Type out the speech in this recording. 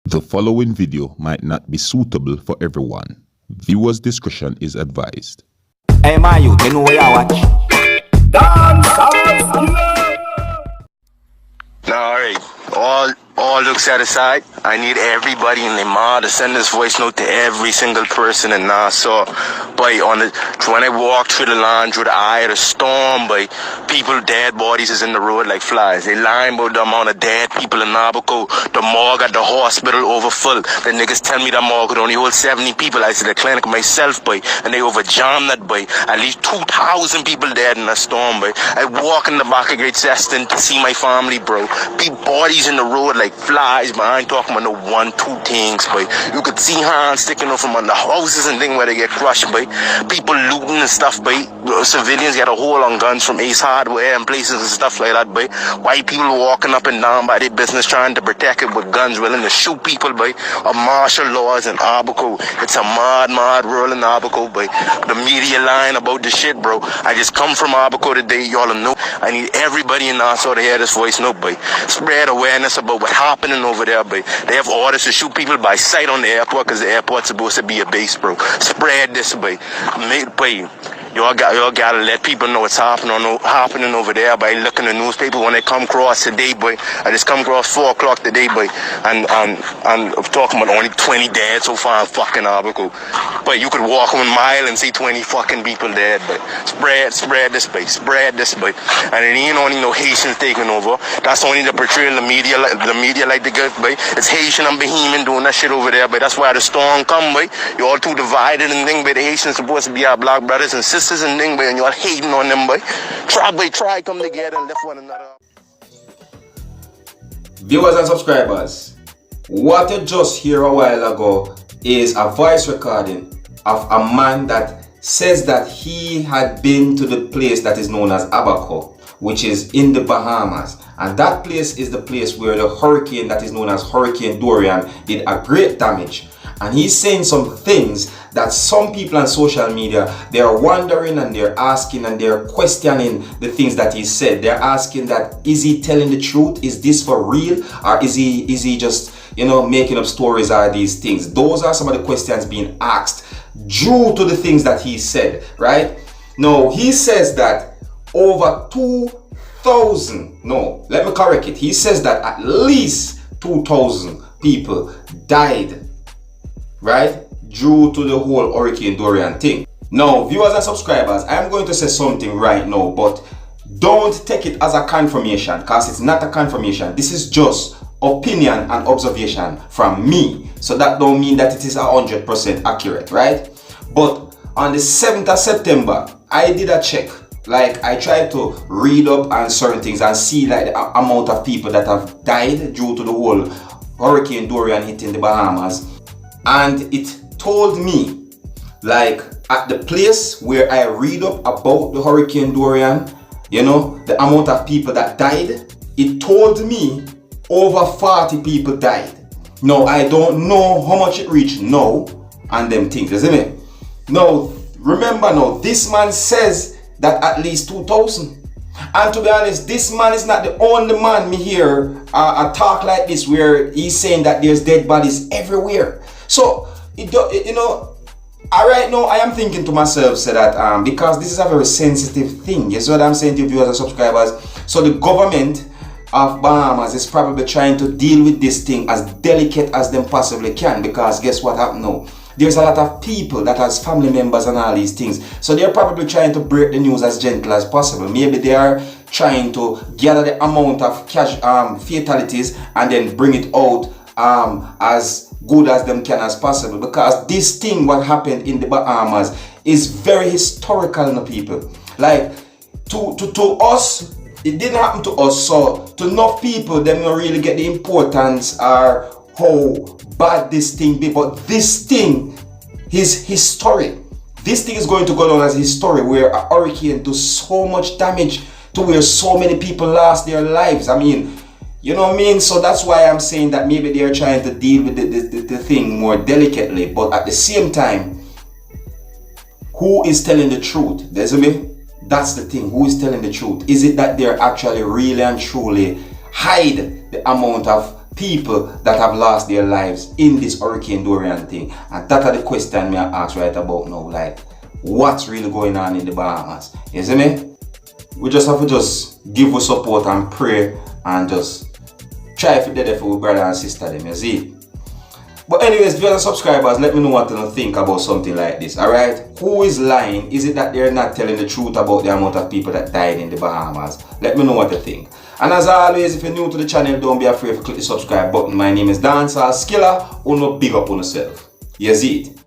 The following video might not be suitable for everyone. Viewers' discretion is advised. Hey my youth, you know where I watch? Dancehall. Now, alright, all looks set aside. I need everybody in the ma to send this voice note to every single person in Nassau. Boy, when I walk through the line, through the eye of the storm, boy, people, dead bodies is in the road like flies. They lying about the amount of dead people in Abaco. The morgue at the hospital overfull. The niggas tell me the morgue could only hold 70 people. I see the clinic myself, boy, and they overjammed that, boy. At least 2,000 people dead in that storm, boy. I walk in the back of Great Seston to see my family, bro. Big bodies in the road like flies, but I ain't talking about no 1-2 things, boy. You could see hands sticking up from under houses and things where they get crushed, boy. People looting and stuff, boy. Civilians got a hold on guns from Ace Hardware and places and stuff like that, boy. White people walking up and down by their business trying to protect it with guns, willing to shoot people, boy. Of martial laws in Abaco. It's a mad world in Abaco, boy. The media lying about the shit, bro. I just come from Abaco today, y'all know. I need everybody in Nassau to hear this voice note, boy. Spread awareness about what's happening over there, boy. They have orders to shoot people by sight on the airport because the airport's supposed to be a base, bro. Spread this, boy. Boy, y'all gotta let people know what's happening over there by looking at the newspaper when they come across today, boy. I just come across 4 o'clock today, boy, and I'm talking about only 20 dead so far in fucking Abaco. But you could walk 1 mile and see 20 fucking people dead, but spread this, boy, spread this, boy. And it ain't only no Haitians taking over. That's only the portrayal the media like to get, boy. It's Haitian and Bahamian doing that shit over there, but that's why the storm come, boy. You all too divided and thing, but the Haitians supposed to be our black brothers and sisters and thing, boy, and you all hating on them, boy. Try come together and lift one another up. Viewers and subscribers, what you just heard a while ago is a voice recording of a man that says that he had been to the place that is known as Abaco, which is in the Bahamas, and that place is the place where the hurricane that is known as Hurricane Dorian did a great damage. And he's saying some things that some people on social media, they are wondering and they're asking and they're questioning the things that he said. They're asking that, is he telling the truth? Is this for real? Or is he just, making up stories or these things? Those are some of the questions being asked due to the things that he said, right? Now, he says that over 2,000, no, let me correct it. He says that at least 2,000 people died, right, due to the whole Hurricane Dorian thing. Now, viewers and subscribers, I'm going to say something right now, but don't take it as a confirmation, because it's not a confirmation. This is just opinion and observation from me. So that don't mean that it is 100% accurate, right? But on the 7th of September, I did a check. Like, I tried to read up on certain things and see like the amount of people that have died due to the whole Hurricane Dorian hitting the Bahamas. And it told me, like, at the place where I read up about the Hurricane Dorian, the amount of people that died, it told me over 40 people died. Now, I don't know how much it reached now and them things, you see me? Now, remember now, this man says that at least 2,000. And to be honest, this man is not the only man me hear a talk like this where he's saying that there's dead bodies everywhere. So, right now I am thinking to myself, say that because this is a very sensitive thing, you see what I'm saying to viewers and subscribers. So the government of Bahamas is probably trying to deal with this thing as delicate as them possibly can, because guess what happened now? There's a lot of people that has family members and all these things. So they're probably trying to break the news as gentle as possible. Maybe they are trying to gather the amount of fatalities and then bring it out as good as them can as possible, because this thing what happened in the Bahamas is very historical, people. Like to us, it didn't happen to us, so to enough people them don't really get the importance or how bad this thing be. But this thing is historic. This thing is going to go down as history, where a hurricane does so much damage to where so many people lost their lives. I mean, you know what I mean? So that's why I'm saying that maybe they're trying to deal with the thing more delicately. But at the same time, who is telling the truth? That's the thing. Who is telling the truth? Is it that they're actually really and truly hide the amount of people that have lost their lives in this Hurricane Dorian thing. And that are the question me I ask right about now. Like, what's really going on in the Bahamas? You see me? We just have to just give us support and pray and just try to do that for our brother and sister them, you see? But anyways, if you're not subscribers, let me know what you think about something like this, alright? Who is lying? Is it that they're not telling the truth about the amount of people that died in the Bahamas? Let me know what you think. And as always, if you're new to the channel, don't be afraid to click the subscribe button. My name is Dancehall Skilla. Uno big up on yourself. You see it?